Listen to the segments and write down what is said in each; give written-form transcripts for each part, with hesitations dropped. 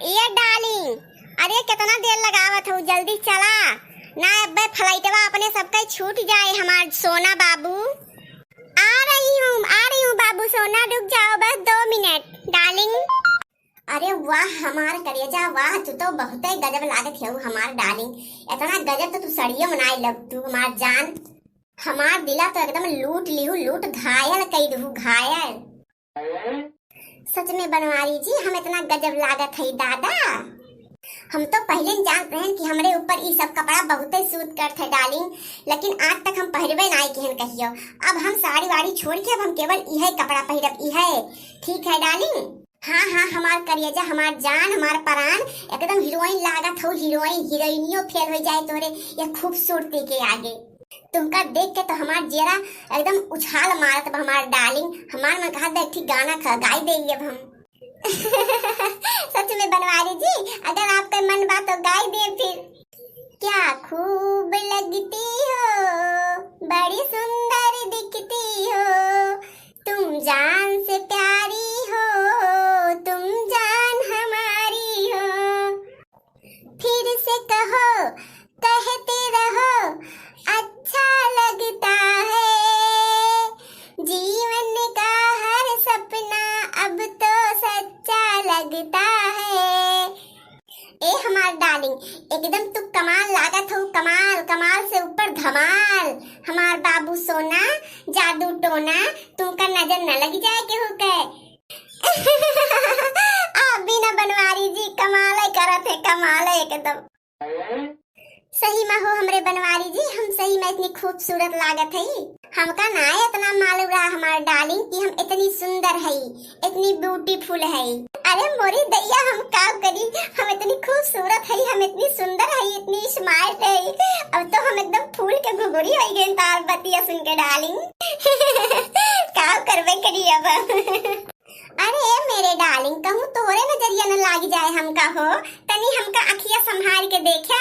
ये डार्लिंग, अरे कितना देर लगावत हो, जल्दी चला ना। अब फ्लाइटवा अपने सबका छूट जाए। हमार सोना बाबू आ रही हूँ बाबू सोना, रुक जाओ बस 2 मिनट डार्लिंग। अरे वाह हमार करेजा, वाह तू तो बहुत ही गजब लागत है हमार डार्लिंग। इतना गजब तो तू सड़ियों मनाई लग तू हमार जान। हमार दिला तो एकदम लूट लिहू, लूट घायल कई दू घायल। सच में बनवारी जी हम इतना गजब लागत है दादा। हम तो पहले जानते हैं कि हमारे ऊपर ये सब कपड़ा बहुत ही सूट करते है डार्लिंग, लेकिन आज तक हम पहरबे नहीं किहन कहियो। अब हम साड़ी वाड़ी छोड़ के अब हम केवल यह कपड़ा पहरब, यह ठीक है डार्लिंग। हाँ हाँ हमार करिएजा, हमार जान, हमार प्राण, एकदम हीरोइन लागत हो। हीरोइनियो फेल हो जाए तोरे ये खूबसूरती के आगे। तुमका देख के तो हमार जेरा एकदम उछाल मारत हमार डार्लिंग। हमार में कहा ठीक गाना गाई देंगे अब हम। सच में बनवारी जी, अगर आपका मन बात तो गाई दे फिर। क्या खूब लगती हो, बड़ी सुंदर दिखती हो, तुम जान से प्यारी हो, तुम जान हमारी हो। फिर से कहो, कहते रहो, अच्छा लगता है जीवन का हर सपना अब तो सच्चा लगता है। ए हमार डार्लिंग, एकदम तू कमाल लागत हो, कमाल, कमाल से ऊपर धमाल। हमार बाबू सोना, जादू टोना, तुमका नजर न लग जाए केहू के। आप भी ना बनवारी जी कमाल करत है, कमाल एकदम। सही में हो हमरे बनवारी जी, हम सही में इतनी खूबसूरत लागत है। हमका ना इतना मालूम रहा हमारे डार्लिंग कि हम इतनी सुंदर है, इतनी ब्यूटीफुल है। अरे मोरी दैया हम का करी, हम इतनी खूबसूरत है, हम इतनी सुंदर है, इतनी स्मार्ट है। अब तो हम एकदम फूल के घुघुरी हो गए तार बतिया सुन के डार्लिंग। का करबे करी अब। अरे मेरे डार्लिंग, कहूँ तोरे नजरिया न लाग जाए हमका हो, तनी हमका अखिया संभाल के देखा।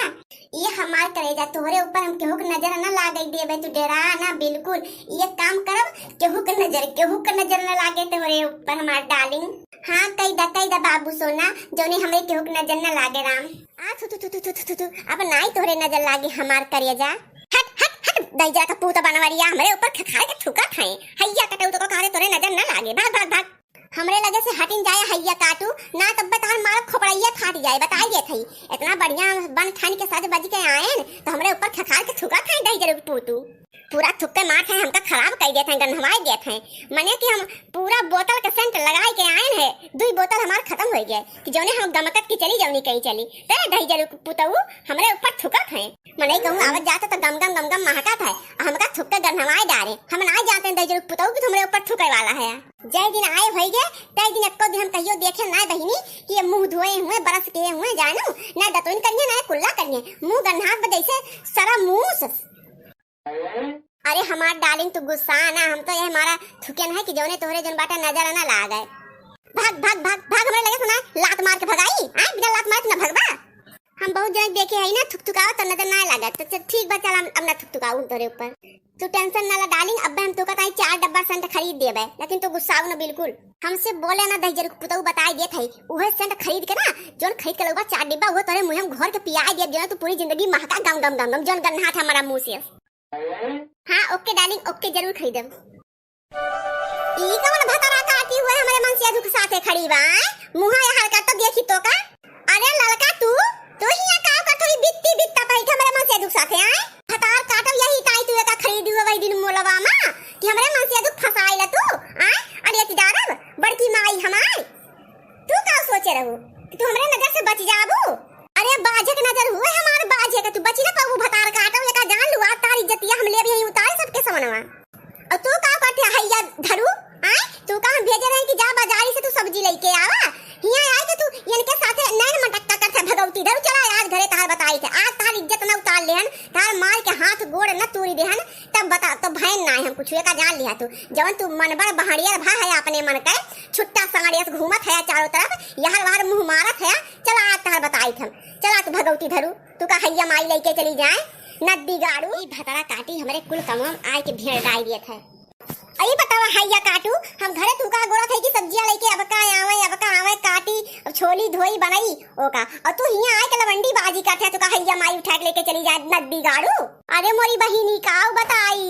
ये हमार करेजा तोरे ऊपर हम केहू के नजर न लागे देबे, तू डरा ना बिल्कुल। ये काम करब, केहू के नजर न लागे तोरे ऊपर हमार डार्लिंग। हाँ कई दा बाबू सोना, जोने हमरे केहू के नजर न लागे राम। आ थु थु थु थु थु, अब नाई तोरे नजर लागे हमार करेजा। हट हट हट दैजा का पूत बनवरिया, हमरे ऊपर खखाए के ठुका खाए। हैया कटऊ तो कहारे तोरे नजर न लागे, भाग भाग भाग। हमरे लगे से हटिन जाए हैया काटू ना, तब तार मार खोपड़िया फाट जाए। बताइए थई इतना बढ़िया बन ठान के साथ बज के आए तो हमरे ऊपर खखार के ठुका खाए दई जरूर पूतू। पूरा थुक्के मार थे, हमका खराब कर देते हैं, गंधवाई देते हैं। मने कि हम पूरा बोतल का सेंट लगाए के आए हैं, 2 बोतल हमार खत्म हो गए कि जोने हम गमकत की चली जौनी कहीं चली ते दही जरूर पुतऊ हमरे ऊपर थुकत है। मने कहूं आवत जाता तो गम गम महकत है, हमका थुक्के गंधवाई डाले। हम ना जानते दही जरूर पुतऊ कि हमरे ऊपर थुके वाला है। जय दिन आए भई गए तय दिन एको दिन हम कहियो देखे ना बहिनी कि ये मुंह धोए हुए बरस के हुए जानू ना, दतुन करिए ना कुल्ला करिए, मुंह गन्हात जैसे सारा मुंह। अरे हमार डार्लिंग तू गुस्सा ना, हम तो ये हमारा थुकेन है कि जोने तोहरे जन बाटा नजर ना लागे। भाग भाग भाग भाग, हमरे लगे सुना लात मार के भगाई। आ बिना लात मार के ना भगबा। हम बहुत जन देखे है ना थुकथुकावा तो नजर ना लागत, तो ठीक बा चल हम अब ना थुकथुकाऊ तोरे ऊपर। तू टेंशन ना ला डार्लिंग, अब हम तो कहता 4 डब्बा सेंट खरीद देबे, लेकिन तू गुस्सा ना बिल्कुल। हमसे बोले ना दही जरूर पुतऊ बताई देत है, उहे सेंट खरीद के ना जोन खरीद के लगवा 4 डिब्बा वो तोरे मुंह में घोर के पिया दे जो तू पूरी जिंदगी महका गम गम गम गम जोन गन्हा था हमारा मुंह से। हाँ ओके डार्लिंग, ओके जरूर खरीदम। ई कौन भतरा काटी हुए हमारे मनसिया दुख साथे खड़ी बा, मुंह या हरकत तो देखी तो का। अरे लड़का तू हिया का थोड़ी बित्ती बित्ता बैठे हमारे मनसिया दुख साथे आए भतार काटो यही ताई तू का खरीदी हुए वही दिन मोलवा मा कि हमारे मनसिया दुख फसाइला तू आ। अरे की दारब बड़की माई हमार, तू का सोचे रहू कि तू हमरे नजर से बच जाबू। अरे बाजे के नजर हुए हमारे बाजे के, तू बची ना पाबू भतार काटो ये का जान लुआ तारी इज्जतिया हम ले भी उतार सबके समनवा। और तू का काटे हैया धरू आ, तू का हम भेजे रहे कि जा बाजारी से तू सब्जी लेके आवा, हिया आए के तू इनके साथे नैन मटक्का करथे भगवती धरू चला आज घरे तार बताई थे। आज तार इज्जत ना उतार लेहन, तार मार के हाथ गोड़ न तोड़ी देहन, तब बता तो भैन ना हम कुछ का जान लिया तू। जवन तू मनबर बहड़िया भा है अपने मन के छुट्टा सांगड़िया से घूमत है चारों तरफ, यहर वहर मुंह मारत है। चला आज तार बताई थे, चला तू भगवती धरू तू का हैया माई लेके चली जाए नदी गाड़ू। ई भतरा काटी हमरे कुल कमम आए के भेड़ डाल दिए थे। अरे बतावा हैया काटू हम घरे तुका गोरा थे कि सब्जियां लेके अब का आवे काटी अब छोली धोई बनाई ओका और तू हिया आए के लवंडी बाजी काटे तुका हैया माई उठा के लेके चली जाए नदी गाड़ू। अरे मोरी बहिनी काऊ बताई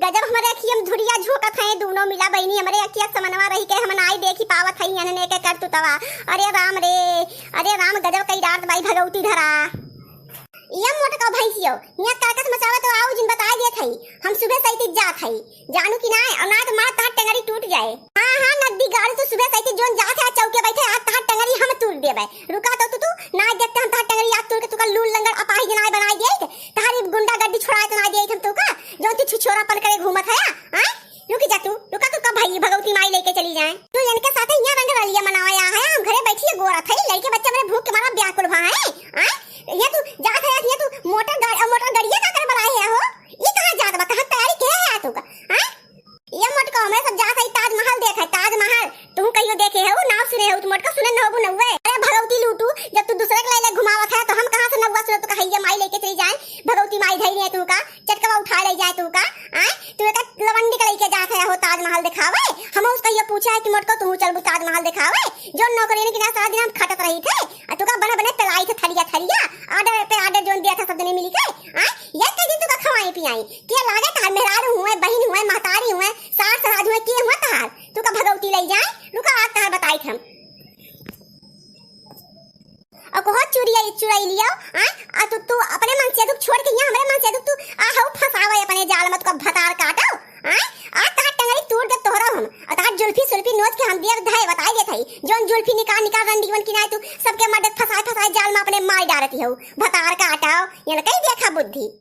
गजब हमारे अखियम धुरिया झोकत है दोनों मिला बहिनी हमरे अखिया समनवा रही के हम नाई देखी पावत है अनने के कर तू तवा। अरे राम गजब कई रात बाई भगवती धरा ये मोटा का भैंसियो यहाँ काकस मचावा तो आओ जिन बता दिए थई हम सुबह सही जात हई जानू कि ना और ना तो मार तार टंगरी टूट जाए। हाँ नदी गाड़ी तो सुबह सही जोन जात है चौके बैठे आज तार टंगरी हम तोड़ देबे रुका तो तू ना देखते हम तार टंगरी आज तोड़ के तुका लूल लंगड़ अपाही जनाय बनाई दे तारी गुंडा गड्डी छोड़ाए तो ना दे हम तुका जोन तू छुछोरापन करे घूमत है। हां रुक जा तू रुका तू कब भाई भगवती माई लेके चली जाए तू इनके साथ यहाँ रंग रलिया मनाया है हम घरे बैठी गोरा थई लड़के बच्चे मेरे भूख के मारा व्याकुल भा है। हां ये तू जात है ये तू मोटर गाड़िया का कर बनाए है हो ये कहां जात बा कहां तैयारी के है तू का। हां ये मोटका मैं सब जात है ताजमहल देख है ताजमहल तू कहियो देखे है वो नाम सुने है तू मोटका सुने न हो नउवे। अरे भगवती लूटू जब तू दूसरे के ले घुमावत है तो हम कहां से नउवा सुने तो कहिया माई लेके चली जाए भगवती माई धई है तू का चटकवा उठा ले जाए तू का। हां तू एक लवंडी के लेके जात है हो ताजमहल दिखावे हम उसका ये पूछा है कि मोटका तू चल ताजमहल दिखावे जो नौकरी ने कि ना सारा दिन हम खटत रही थे तू का बने बने तलाई थे थरिया आर्डर पे आर्डर जोन दिया था सब दिन मिली के। हां ये के दिन तू का खवाई पियाई के लागे तार मेहरार हुए बहन हुए महतारी हुए सार सराज हुए के हुआ तार तू का भगवती ले जाए रुका आज तार बताई हम और को चुराई लिया। आ तू अपने मन से छोड़ के यहाँ हमारे मन से तू आ हो फसावे अपने जाल मत को भतार काटो। आ तार टंगरी तोड़ के तोहरा हम तार जुल्फी नोच के हम दिया धाय बताई दे थई जोन जुल्फी निकाल रंडीवन की ना तू सबके मदद फसाए जाल में अपने मार डालती हो भतार काटाओ ये कई देखा बुद्धि।